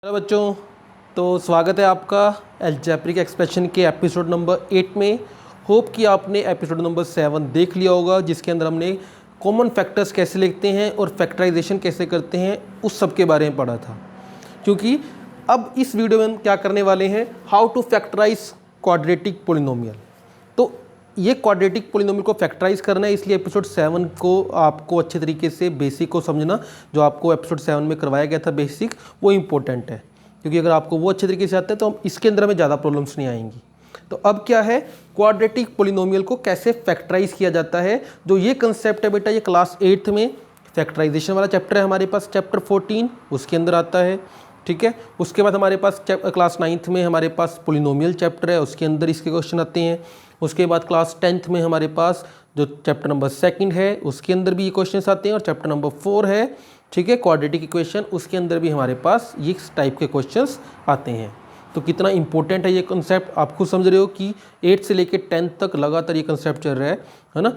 Hello बच्चों, तो स्वागत है आपका अलजेब्रिक एक्सप्रेशन के एपिसोड नंबर 8 में। होप कि आपने एपिसोड नंबर 7 देख लिया होगा, जिसके अंदर हमने कॉमन फैक्टर्स कैसे लिखते हैं और फैक्टराइजेशन कैसे करते हैं उस सब के बारे में पढ़ा था। क्योंकि अब इस वीडियो में हम क्या करने वाले हैं, how to factorise quadratic polynomial. तो ये क्वाड्रेटिक पोलिनोमियल को फैक्टराइज करना है, इसलिए एपिसोड 7 को आपको अच्छे तरीके से बेसिक को समझना, जो आपको एपिसोड 7 में करवाया गया था बेसिक, वो इम्पोर्टेंट है। क्योंकि अगर आपको वो अच्छे तरीके से आता है तो हम इसके अंदर में ज़्यादा प्रॉब्लम्स नहीं आएंगी। तो अब क्या है, क्वाड्रेटिक पोलिनोमियल को कैसे फैक्टराइज किया जाता है। जो ये कंसेप्ट है बेटा, ये क्लास 8th में फैक्टराइजेशन वाला चैप्टर है हमारे पास, चैप्टर 14 उसके अंदर आता है। ठीक है, उसके बाद हमारे पास क्लास 9th में हमारे पास पोलिनोमियल चैप्टर है, उसके अंदर इसके क्वेश्चन आते हैं। उसके बाद क्लास 10th में हमारे पास जो चैप्टर नंबर 2 है उसके अंदर भी ये क्वेश्चन आते हैं, और चैप्टर नंबर 4 है, ठीक है, क्वाड्रेटिक इक्वेशन, उसके अंदर भी हमारे पास ये टाइप के क्वेश्चंस आते हैं। तो कितना इंपॉर्टेंट है ये कंसेप्ट, आप खुद समझ रहे हो कि 8 से लेकर 10 तक लगातार ये कंसेप्ट चल रहा है ना।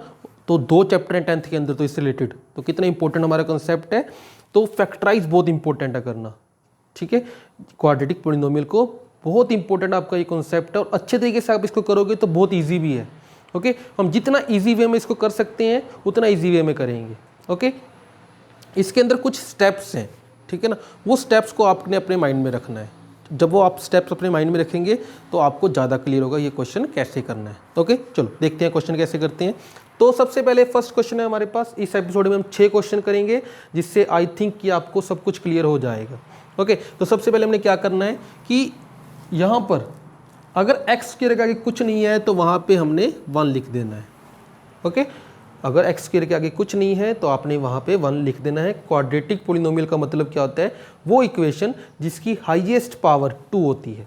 तो 2 चैप्टर हैं 10th के अंदर, तो इससे रिलेटेड तो कितना इंपॉर्टेंट हमारा कंसेप्ट है। तो फैक्टराइज बहुत इंपॉर्टेंट है करना, ठीक है। क्वाड्रेटिक पोलिनोमियल को बहुत इंपॉर्टेंट आपका ये कॉन्सेप्ट है, और अच्छे तरीके से आप इसको करोगे तो बहुत इजी भी है। ओके, हम जितना इजी वे में इसको कर सकते हैं उतना इजी वे में करेंगे। ओके, इसके अंदर कुछ स्टेप्स हैं, ठीक है ना, वो स्टेप्स को आपने अपने माइंड में रखना है। जब वो आप स्टेप्स अपने माइंड में रखेंगे तो आपको ज़्यादा क्लियर होगा ये क्वेश्चन कैसे करना है। ओके, चलो देखते हैं क्वेश्चन कैसे करते हैं। तो सबसे पहले फर्स्ट क्वेश्चन है हमारे पास, इस एपिसोड में हम 6 क्वेश्चन करेंगे, जिससे आई थिंक कि आपको सब कुछ क्लियर हो जाएगा। ओके, तो सबसे पहले हमने क्या करना है कि यहाँ पर अगर x के आगे कुछ नहीं है तो वहाँ पे हमने 1 लिख देना है। ओके, अगर x के आगे कुछ नहीं है तो आपने वहाँ पे 1 लिख देना है। क्वाड्रेटिक पोलिनोमियल का मतलब क्या होता है, वो इक्वेशन जिसकी हाईएस्ट पावर 2 होती है,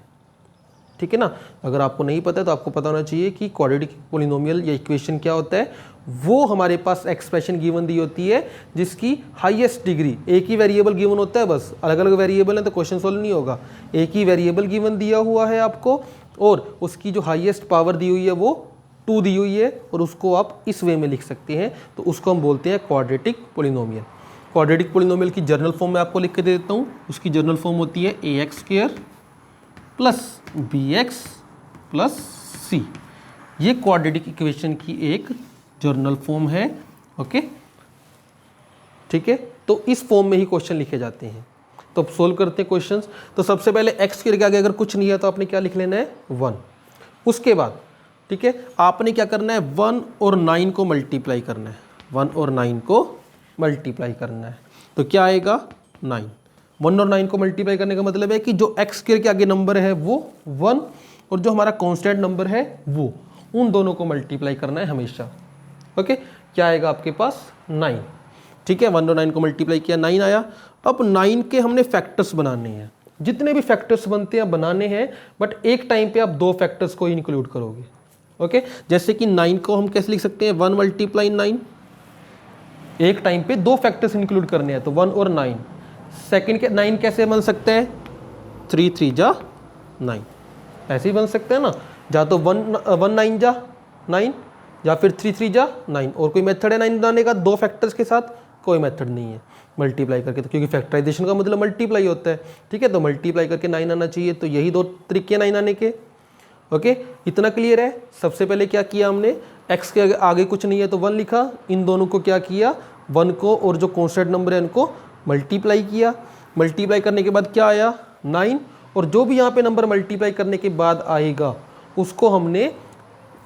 ठीक है ना। अगर आपको नहीं पता है तो आपको पता होना चाहिए कि क्वाड्रेटिक पोलिनोमियल या इक्वेशन क्या होता है। वो हमारे पास एक्सप्रेशन गिवन दी होती है जिसकी हाईएस्ट डिग्री, एक ही वेरिएबल गिवन होता है, बस अलग अलग वेरिएबल है तो क्वेश्चन सॉल्व नहीं होगा। एक ही वेरिएबल गिवन दिया हुआ है आपको, और उसकी जो हाईएस्ट पावर दी हुई है वो 2 दी हुई है, और उसको आप इस वे में लिख सकते हैं, तो उसको हम बोलते हैं क्वाड्रेटिक पोलिनोमियल। क्वाड्रेटिक पोलिनोमियल की जर्नल फॉर्म में आपको लिख के दे देता हूँ। उसकी जर्नल फॉर्म होती है ax² plus bx plus c। ये क्वाड्रेटिक इक्वेशन की एक जर्नल फॉर्म है। ओके, ठीक है, तो इस फॉर्म में ही क्वेश्चन लिखे जाते हैं। तो अब सोल्व करते हैं क्वेश्चंस। तो सबसे पहले x के आगे अगर कुछ नहीं है तो आपने क्या लिख लेना है, 1। उसके बाद ठीक है, आपने क्या करना है, 1 और 9 को मल्टीप्लाई करना है। 1 और 9 को मल्टीप्लाई करना है तो क्या आएगा, 9। 1 और 9 को मल्टीप्लाई करने का मतलब है कि जो x के आगे नंबर है वो 1, और जो हमारा कांस्टेंट नंबर है वो, उन दोनों को मल्टीप्लाई करना है हमेशा। ओके, क्या आएगा आपके पास, 9। ठीक है, 1 और 9 को मल्टीप्लाई किया, 9 आया। अब 9 के हमने फैक्टर्स बनाने हैं, जितने भी फैक्टर्स बनते हैं बनाने हैं, बट एक टाइम पे आप 2 फैक्टर्स को इंक्लूड करोगे। ओके, जैसे कि 9 को हम कैसे लिख सकते हैं, 1 मल्टीप्लाई 9। एक टाइम पे 2 फैक्टर्स इंक्लूड करने हैं, तो 1 और 9। सेकंड के 9 कैसे बन सकते हैं, 3 3 जा 9, ऐसे ही बन सकते हैं ना। या तो 1 9 जा 9, या फिर 3 3 जा 9। और कोई मेथड है 9 बनाने का 2 फैक्टर्स के साथ, कोई मेथड नहीं है मल्टीप्लाई करके, तो क्योंकि फैक्टराइजेशन का मतलब मल्टीप्लाई होता है। ठीक है, तो मल्टीप्लाई करके 9 आना चाहिए, तो यही 2 तरीके 9 आने के। ओके, इतना क्लियर है। सबसे पहले क्या किया हमने, x के आगे कुछ नहीं है तो 1 लिखा, इन दोनों को क्या किया, 1 को और जो कांस्टेंट नंबर है उनको मल्टीप्लाई किया। मल्टीप्लाई करने के बाद क्या आया, 9, और जो भी यहाँ पे नंबर मल्टीप्लाई करने के बाद आएगा उसको हमने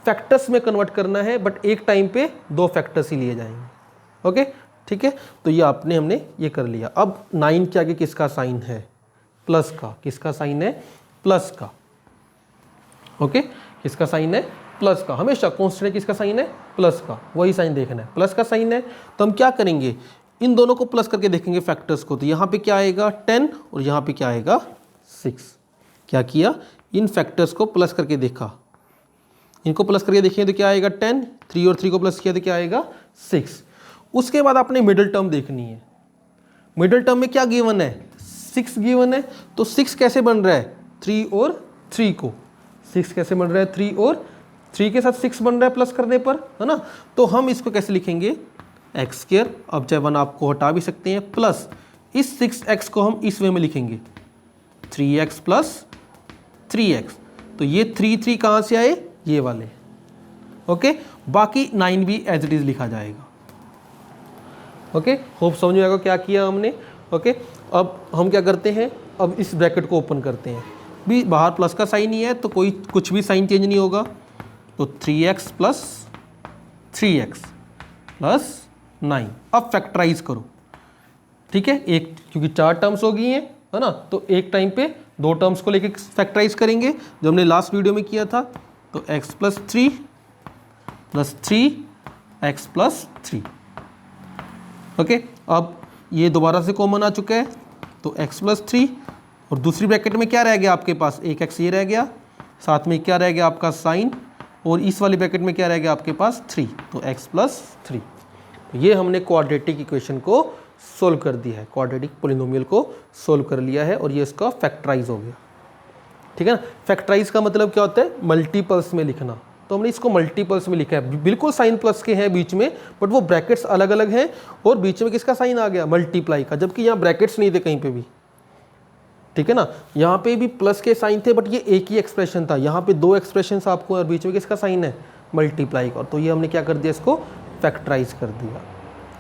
फैक्टर्स में कन्वर्ट करना है, बट एक टाइम पे 2 फैक्टर्स ही लिए जाएंगे। ओके, ठीक है, तो ये हमने ये कर लिया। अब 9 के आगे किसका साइन है, प्लस का। किसका साइन है, प्लस का। ओके, किसका साइन है, प्लस का। हमेशा कांस्टेंट किसका साइन है, प्लस का, वही साइन देखना है, प्लस का साइन है। तो हम क्या करेंगे, इन दोनों को प्लस करके देखेंगे फैक्टर्स को, तो यहाँ पे क्या आएगा 10, और यहाँ पे क्या आएगा 6। क्या किया, इन फैक्टर्स को प्लस करके देखा, इनको प्लस करके देखेंगे तो क्या आएगा 10, 3 और 3 को प्लस किया तो क्या आएगा 6। उसके बाद आपने मिडिल टर्म देखनी है। मिडिल टर्म में क्या गिवन है, 6 गिवन है, तो 6 कैसे बन रहा है, 3 और 3 को, 6 कैसे बन रहा है, 3 और 3 के साथ 6 बन रहा है प्लस करने पर, है ना। तो हम इसको कैसे लिखेंगे, x², अब चाहे 1 आपको हटा भी सकते हैं, प्लस इस 6x को हम इस वे में लिखेंगे, 3x प्लस 3x। तो ये 3 कहाँ से आए, ये वाले, ओके। बाकी 9 भी एज इट इज़ लिखा जाएगा, ओके। होप समझ में आएगा क्या किया हमने, ओके। अब हम क्या करते हैं, अब इस ब्रैकेट को ओपन करते हैं। भी बाहर प्लस का साइन ही है तो कोई कुछ भी साइन चेंज नहीं होगा। तो 3x प्लस 3x प्लस 9। अब फैक्टराइज करो, ठीक है। एक क्योंकि 4 टर्म्स हो गई हैं, है ना, तो एक टाइम पे 2 टर्म्स को लेके फैक्टराइज करेंगे जो हमने लास्ट वीडियो में किया था। तो x plus 3 plus 3x plus 3, okay. अब ये दोबारा से कॉमन आ चुका है, तो x प्लस 3 और दूसरी ब्रैकेट में क्या रह गया आपके पास, एक x ये रह गया, साथ में क्या रह गया आपका साइन, और इस वाली ब्रैकेट में क्या रह गया आपके पास 3, तो x प्लस 3। ये हमने क्वाड्रेटिक इक्वेशन को सोल्व कर दिया है, क्वाड्रेटिक पोलिनोमियल को सोल्व कर लिया है, और ये इसका फैक्टराइज हो गया, ठीक है ना। फैक्टराइज का मतलब क्या होता है, मल्टीपल्स में लिखना। तो हमने इसको मल्टीपल्स में लिखा है, बिल्कुल साइन प्लस के हैं बीच में, बट वो ब्रैकेट्स अलग अलग हैं, और बीच में किसका साइन आ गया, मल्टीप्लाई का, जबकि यहाँ ब्रैकेट्स नहीं थे कहीं पे भी, ठीक है ना। यहाँ पे भी प्लस के साइन थे, बट ये एक ही एक्सप्रेशन था। यहाँ पे 2 एक्सप्रेशन आपको, और बीच में किसका साइन है, मल्टीप्लाई का। तो ये हमने क्या कर दिया, इसको फैक्टराइज कर दिया,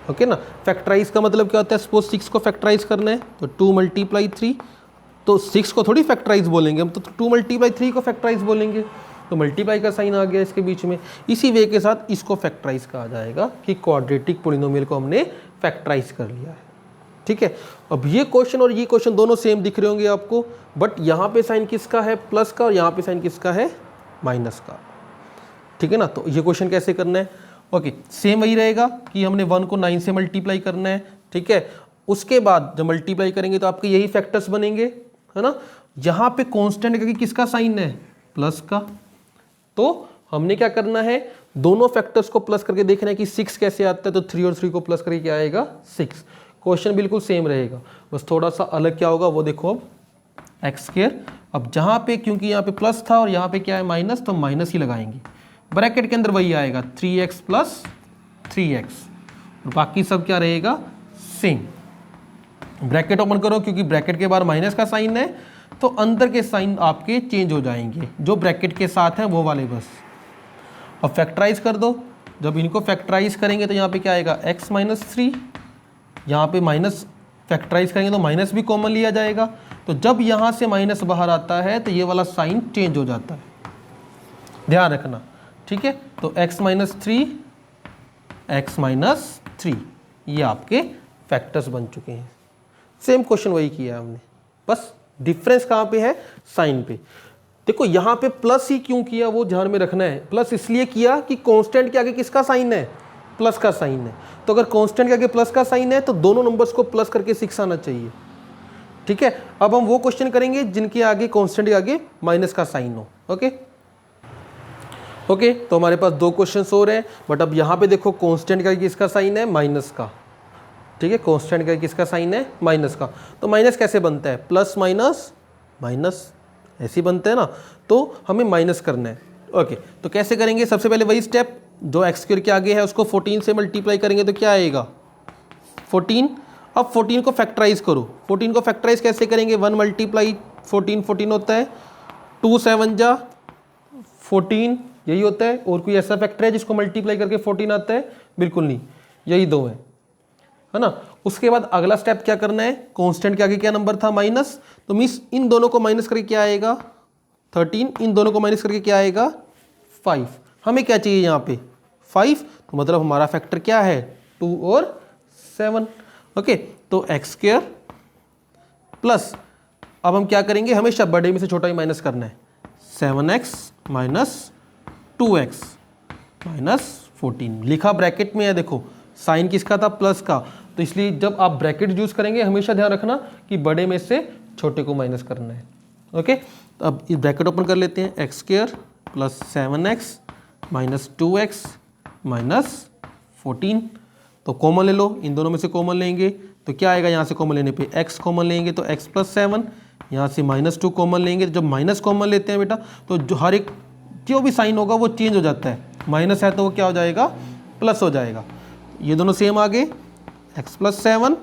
ओके ना। फैक्टराइज का मतलब क्या होता है, सपोज 6 को फैक्टराइज करना है तो 2 मल्टीप्लाई 3, तो 6 को थोड़ी फैक्टराइज बोलेंगे हम, तो 2 मल्टीप्लाई 3 को फैक्टराइज बोलेंगे। तो मल्टीप्लाई का साइन आ गया इसके बीच में। इसी वे के साथ इसको फैक्टराइज कहा जाएगा कि क्वाड्रेटिक पोलिनोमियल को हमने फैक्टराइज कर लिया है, ठीक है। अब ये क्वेश्चन और ये क्वेश्चन दोनों सेम दिख रहे होंगे आपको, बट यहाँ पे साइन किसका है, प्लस का, और यहाँ पे साइन किसका है, माइनस का, ठीक है ना। तो ये क्वेश्चन कैसे करना है, ओके। सेम वही रहेगा कि हमने 1 को 9 से मल्टीप्लाई करना है, ठीक है। उसके बाद जब मल्टीप्लाई करेंगे तो आपके यही फैक्टर्स बनेंगे, है ना। यहाँ पे कांस्टेंट का किसका साइन है, प्लस का। तो हमने क्या करना है, दोनों फैक्टर्स को प्लस करके देखना है कि 6 कैसे आता है। तो 3 और 3 को प्लस करके क्या आएगा, 6। क्वेश्चन बिल्कुल सेम रहेगा, बस थोड़ा सा अलग क्या होगा वो देखो। अब एक्स स्क्वायर, अब जहाँ पे क्योंकि यहाँ पे प्लस था और यहाँ पे क्या है माइनस, तो माइनस ही लगाएंगे। ब्रैकेट के अंदर वही आएगा 3x प्लस 3x, और बाकी सब क्या रहेगा, सेम। ब्रैकेट ओपन करो, क्योंकि ब्रैकेट के बाहर माइनस का साइन है तो अंदर के साइन आपके चेंज हो जाएंगे, जो ब्रैकेट के साथ हैं वो वाले बस। अब फैक्टराइज कर दो, जब इनको फैक्टराइज करेंगे तो यहाँ पे क्या आएगा, x माइनस 3, यहाँ पे माइनस फैक्टराइज करेंगे तो माइनस भी कॉमन लिया जाएगा। तो जब यहाँ से माइनस बाहर आता है तो ये वाला साइन चेंज हो जाता है, ध्यान रखना, ठीक है। तो x माइनस 3, x माइनस 3, ये आपके फैक्टर्स बन चुके हैं। सेम क्वेश्चन वही किया है हमने, बस डिफरेंस कहाँ पे है, साइन पे। देखो यहाँ पे प्लस ही क्यों किया वो ध्यान में रखना है। प्लस इसलिए किया कि कांस्टेंट के आगे किसका साइन है, प्लस का साइन है। तो अगर कांस्टेंट के आगे प्लस का साइन है तो दोनों नंबर्स को प्लस करके 6 आना चाहिए, ठीक है। अब हम वो क्वेश्चन करेंगे जिनके आगे कांस्टेंट के आगे माइनस का साइन हो, ओके। ओके, तो हमारे पास 2 क्वेश्चन हो रहे हैं, बट अब यहाँ पे देखो कांस्टेंट का किसका साइन है, माइनस का, ठीक है। कांस्टेंट का किसका साइन है, माइनस का। तो माइनस कैसे बनता है, प्लस माइनस माइनस, ऐसे ही बनता है ना। तो हमें माइनस करना है, ओके। तो कैसे करेंगे, सबसे पहले वही स्टेप जो एक्स स्क्वायर के आगे है उसको 14 से मल्टीप्लाई करेंगे तो क्या आएगा, 14। अब 14 को फैक्टराइज करो। 14 को फैक्टराइज कैसे करेंगे, 1 मल्टीप्लाई 14, 14 होता है, 2 7 जा 14, यही होता है। और कोई ऐसा फैक्टर है जिसको मल्टीप्लाई करके 14 आता है, बिल्कुल नहीं, यही 2 है ना। उसके बाद अगला स्टेप क्या करना है, कांस्टेंट के आगे क्या नंबर था, माइनस। तो मीन्स इन दोनों को माइनस करके क्या आएगा 13, इन दोनों को माइनस करके क्या आएगा 5। हमें क्या चाहिए यहाँ पे 5, तो मतलब हमारा फैक्टर क्या है 2 और 7, ओके। तो एक्स स्क्वायर प्लस, अब हम क्या करेंगे, हमेशा बड़े में से छोटा ही माइनस करना है, 7x माइनस 2x माइनस 14, लिखा ब्रैकेट में है। देखो साइन किसका था, प्लस का, तो इसलिए जब आप ब्रैकेट यूज करेंगे हमेशा ध्यान रखना कि बड़े में से छोटे को माइनस करना है, ओके। तो अब इस ब्रैकेट ओपन कर लेते हैं, x square plus 7x minus 2x minus 14, तो कॉमन ले लो, इन दोनों में से कॉमन लेंगे तो क्या आएगा, यहाँ से कॉमन लेने पे x कॉमन लेंगे तो x प्लस 7, यहाँ से -2 कॉमन लेंगे। जब माइनस कॉमन लेते हैं बेटा तो जो हर एक जो भी साइन होगा वो चेंज हो जाता है, माइनस है तो वो क्या हो जाएगा, प्लस हो जाएगा। ये दोनों सेम आ गए, x प्लस 7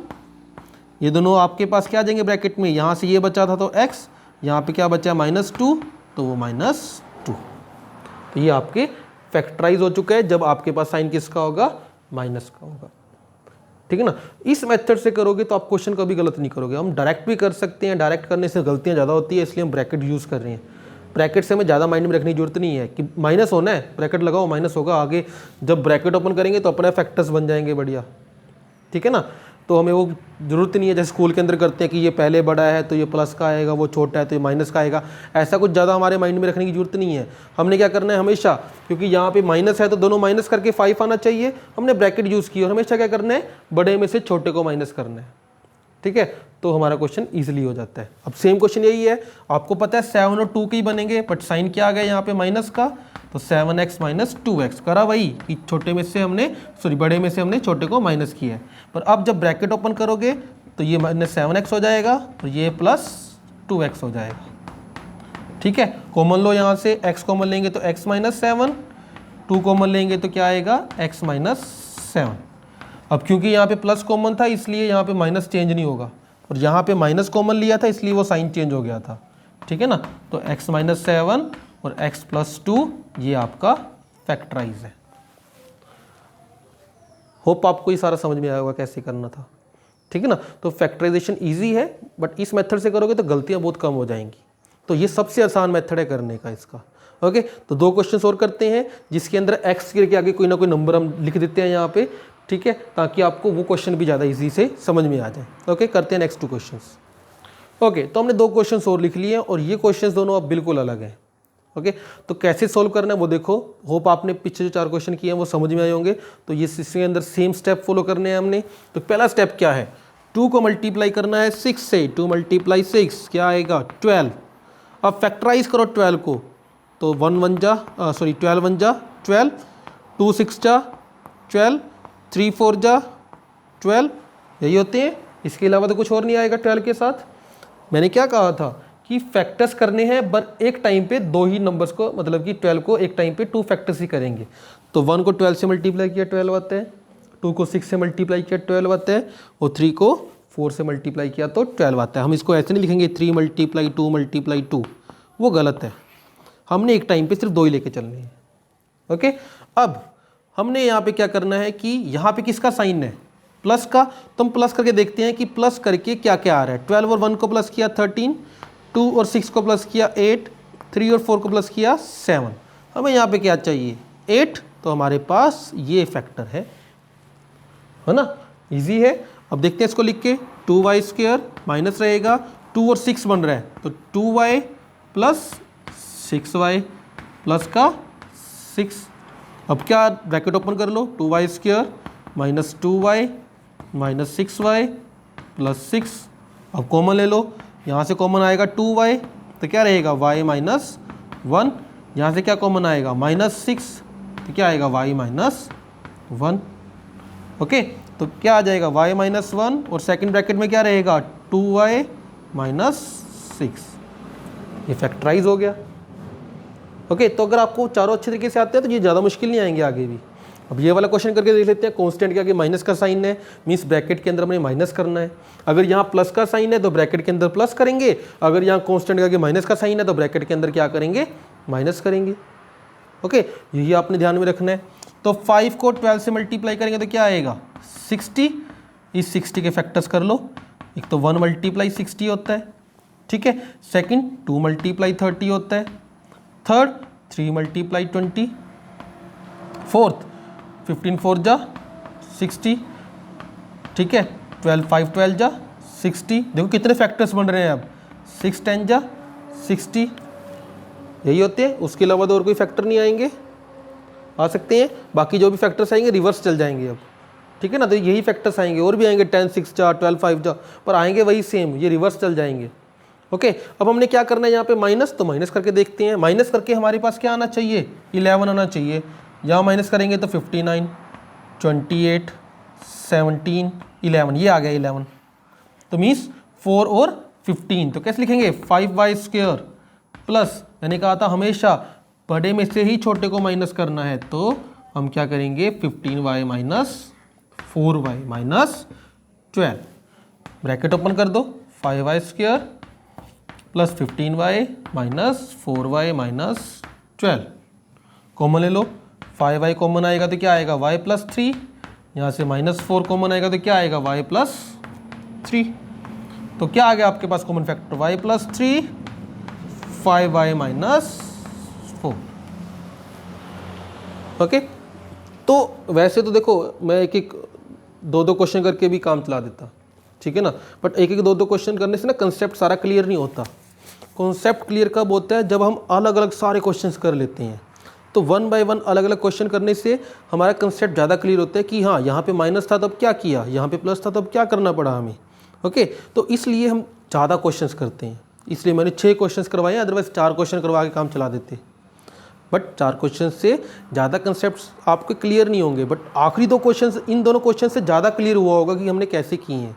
ये दोनों आपके पास क्या आ जाएंगे ब्रैकेट में, यहाँ से ये बचा था तो x, यहाँ पे क्या बचा -2 तो वो -2। तो ये आपके फैक्टराइज हो चुका है जब आपके पास साइन किसका होगा, माइनस का होगा। ठीक है ना। इस मेथड से करोगे तो आप क्वेश्चन कभी गलत नहीं करोगे। हम डायरेक्ट भी कर सकते हैं, डायरेक्ट करने से गलतियां ज़्यादा होती है, इसलिए हम ब्रैकेट यूज़ कर रहे हैं। ब्रैकेट से हमें ज़्यादा माइंड में रखने की जरूरत नहीं है कि माइनस होना है, ब्रैकेट लगाओ माइनस होगा, आगे जब ब्रैकेट ओपन करेंगे तो अपने फैक्टर्स बन जाएंगे बढ़िया। ठीक है ना। तो हमें वो जरूरत नहीं है जैसे स्कूल के अंदर करते हैं कि ये पहले बड़ा है तो ये प्लस का आएगा, वो छोटा है तो ये माइनस का आएगा। ऐसा कुछ ज़्यादा हमारे माइंड में रखने की जरूरत नहीं है। हमने क्या करना है हमेशा, क्योंकि यहाँ पे माइनस है तो दोनों माइनस करके 5 आना चाहिए, हमने ब्रैकेट यूज़ की और हमेशा क्या करना है, बड़े में से छोटे को माइनस करना है। ठीक है, तो हमारा क्वेश्चन ईजिली हो जाता है। अब सेम क्वेश्चन यही है, आपको पता है 7 और 2 के ही बनेंगे, बट साइन क्या आ गया यहाँ पे माइनस का, तो 7x - 2x करा वही कि छोटे में से हमने बड़े में से हमने छोटे को माइनस किया है। पर अब जब ब्रैकेट ओपन करोगे तो ये -7x हो जाएगा और ये +2x हो जाएगा। ठीक है, कॉमन लो यहाँ से, x कॉमन लेंगे तो x - 7, 2 कॉमन लेंगे तो क्या आएगा, x - 7। अब क्योंकि यहाँ पे प्लस कॉमन था इसलिए यहाँ पे माइनस चेंज नहीं होगा, और यहाँ पे माइनस कॉमन लिया था इसलिए वो साइन चेंज हो गया था। ठीक है ना। तो x - 7 और x + 2 ये आपका फैक्टराइज है। होप आपको ये सारा समझ में आया होगा कैसे करना था। ठीक है ना। तो फैक्टराइजेशन इजी है, बट इस मेथड से करोगे तो गलतियां बहुत कम हो जाएंगी। तो ये सबसे आसान मेथड है करने का इसका। ओके, तो 2 क्वेश्चन और करते हैं जिसके अंदर x के आगे कोई ना कोई नंबर हम लिख देते हैं यहाँ पे। ठीक है, ताकि आपको वो क्वेश्चन भी ज़्यादा इजी से समझ में आ जाए। ओके, करते हैं नेक्स्ट 2 क्वेश्चंस। ओके, तो हमने 2 क्वेश्चंस और लिख लिए हैं और ये क्वेश्चंस दोनों अब बिल्कुल अलग हैं। ओके, तो कैसे सॉल्व करना है वो देखो। होप आपने पीछे जो 4 क्वेश्चन किए हैं वो समझ में आए होंगे। तो ये इसके अंदर सेम स्टेप फॉलो करने हैं हमने। तो पहला स्टेप क्या है, 2 को मल्टीप्लाई करना है 6 से। 2 × 6 क्या आएगा, 12। अब फैक्टराइज करो 12 को, तो 12 1 जा 12, 2 6 जा 12, 3 4 जा 12, यही होते हैं। इसके अलावा तो कुछ और नहीं आएगा 12 के साथ। मैंने क्या कहा था कि फैक्टर्स करने हैं, बट एक टाइम पे 2 ही नंबर्स को, मतलब कि 12 को एक टाइम पे 2 फैक्टर्स ही करेंगे। तो 1 को 12 से मल्टीप्लाई किया 12 आता है, 2 को 6 से मल्टीप्लाई किया 12 आता है, और 3 को 4 से मल्टीप्लाई किया तो 12 आता है। हम इसको ऐसे नहीं लिखेंगे 3 × 2 × 2, वो गलत है। हमने एक टाइम पे सिर्फ 2 ही लेके चलने हैं। ओके, अब हमने यहाँ पे क्या करना है कि यहाँ पे किसका साइन है, प्लस का। तो हम प्लस करके देखते हैं कि प्लस करके क्या क्या आ रहा है। 12 और 1 को प्लस किया 13, 2 और 6 को प्लस किया 8, 3 और 4 को प्लस किया 7। हमें यहाँ पे क्या चाहिए, 8। तो हमारे पास ये फैक्टर है ना, इजी है। अब देखते हैं इसको लिख के, 2y² माइनस रहेगा, 2 और 6 बन रहा है तो 2y + 6y प्लस का 6। अब क्या ब्रैकेट ओपन कर लो, 2y² - 2y - 6y + 6। अब कॉमन ले लो, यहाँ से कॉमन आएगा 2y, तो क्या रहेगा y - 1। यहाँ से क्या कॉमन आएगा -6, तो क्या आएगा y - 1। ओके, तो क्या आ जाएगा y - 1, और सेकंड ब्रैकेट में क्या रहेगा 2y - 6। ये फैक्टराइज हो गया। ओके, तो अगर आपको चारों अच्छे तरीके से आते हैं तो ये ज़्यादा मुश्किल नहीं आएंगे आगे भी। अब ये वाला क्वेश्चन करके देख लेते हैं। कांस्टेंट के आगे माइनस का साइन है, मीन्स ब्रैकेट के अंदर हमने माइनस करना है। अगर यहाँ प्लस का साइन है तो ब्रैकेट के अंदर प्लस करेंगे, अगर यहाँ कांस्टेंट के आगे माइनस का साइन है तो ब्रैकेट के अंदर क्या करेंगे, माइनस करेंगे। ओके, यही आपने ध्यान में रखना है। तो 5 को 12 से मल्टीप्लाई करेंगे तो क्या आएगा 60। इस 60 के फैक्टर्स कर लो, एक तो 1 × 60 होता है, ठीक है। सेकंड 2 × 30 होता है, थर्ड 3 × 20, फोर्थ 15 4 जा 60, ठीक है। 12 5 12 जा 60। देखो कितने फैक्टर्स बन रहे हैं अब, 6 10 जा 60, यही होते हैं। उसके अलावा तो और कोई फैक्टर नहीं आएंगे, आ सकते हैं। बाकी जो भी फैक्टर्स आएंगे रिवर्स चल जाएंगे अब, ठीक है ना। तो यही फैक्टर्स आएंगे, और भी आएंगे 10 6 जा 12 5 जा, पर आएंगे वही सेम, ये रिवर्स चल जाएंगे। ओके, अब हमने क्या करना है यहाँ पे माइनस, तो माइनस करके देखते हैं। माइनस करके हमारे पास क्या आना चाहिए, 11 आना चाहिए। यहाँ माइनस करेंगे तो 59 28 17 11, ये आ गया 11। तो मीन्स 4 और 15, तो कैसे लिखेंगे 5y² प्लस, मैंने कहा था हमेशा बड़े में से ही छोटे को माइनस करना है, तो हम क्या करेंगे 15y - 4y - 12। ब्रैकेट ओपन कर दो, 5y² plus 15y minus 4y minus 12 common ले लो। 5y कॉमन आएगा तो क्या आएगा y प्लस 3, यहाँ से -4 कॉमन आएगा तो क्या आएगा y प्लस 3। तो क्या आ गया आपके पास common factor y plus 3, 5y minus 4। Okay, तो वैसे तो देखो मैं एक एक दो दो क्वेश्चन करके भी काम चला देता, ठीक है ना, बट एक एक दो दो क्वेश्चन करने से ना कंसेप्ट सारा क्लियर नहीं होता। कॉन्सेप्ट क्लियर कब होता है, जब हम अलग अलग सारे क्वेश्चंस कर लेते हैं। तो 1 बाय 1 अलग अलग क्वेश्चन करने से हमारा कंसेप्ट ज़्यादा क्लियर होता है कि हाँ यहाँ पे माइनस था तब क्या किया, यहाँ पे प्लस था तब क्या करना पड़ा हमें। ओके, तो इसलिए हम ज़्यादा क्वेश्चंस करते हैं, इसलिए मैंने 6 क्वेश्चंस करवाए, अदरवाइज 4 क्वेश्चन करवा के काम चला देते। बट 4 क्वेश्चन से ज़्यादा कंसेप्ट आपके क्लियर नहीं होंगे, बट आखिरी 2 क्वेश्चन, इन दोनों क्वेश्चन से ज़्यादा क्लियर हुआ होगा कि हमने कैसे किए हैं,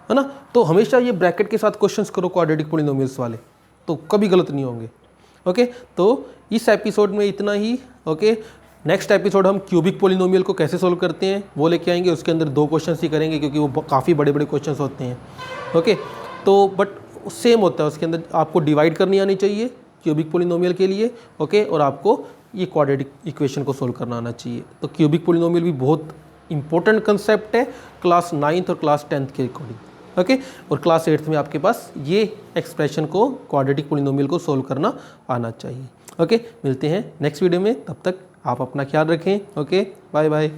है ना। तो हमेशा ये ब्रैकेट के साथ क्वेश्चंस करो क्वाड्रेटिक पॉलिनोमियल्स वाले, तो कभी गलत नहीं होंगे। ओके, तो इस एपिसोड में इतना ही। ओके, नेक्स्ट एपिसोड हम क्यूबिक पॉलिनोमियल को कैसे सोल्व करते हैं वो लेके आएंगे। उसके अंदर 2 क्वेश्चंस ही करेंगे क्योंकि वो काफ़ी बड़े बड़े क्वेश्चंस होते हैं। ओके, तो बट सेम होता है, उसके अंदर आपको डिवाइड करनी आनी चाहिए क्यूबिक पॉलिनोमियल के लिए। ओके, और आपको ये क्वाड्रेटिक इक्वेशन को सोल्व करना आना चाहिए। तो क्यूबिक पॉलिनोमियल भी बहुत इंपॉर्टेंट कंसेप्ट है क्लास 9th और क्लास 10th के अकॉर्डिंग। ओके, और क्लास 8th में आपके पास ये एक्सप्रेशन को क्वाड्रेटिक पॉलिनोमियल को सोल्व करना आना चाहिए। ओके, मिलते हैं नेक्स्ट वीडियो में, तब तक आप अपना ख्याल रखें। Okay, bye bye.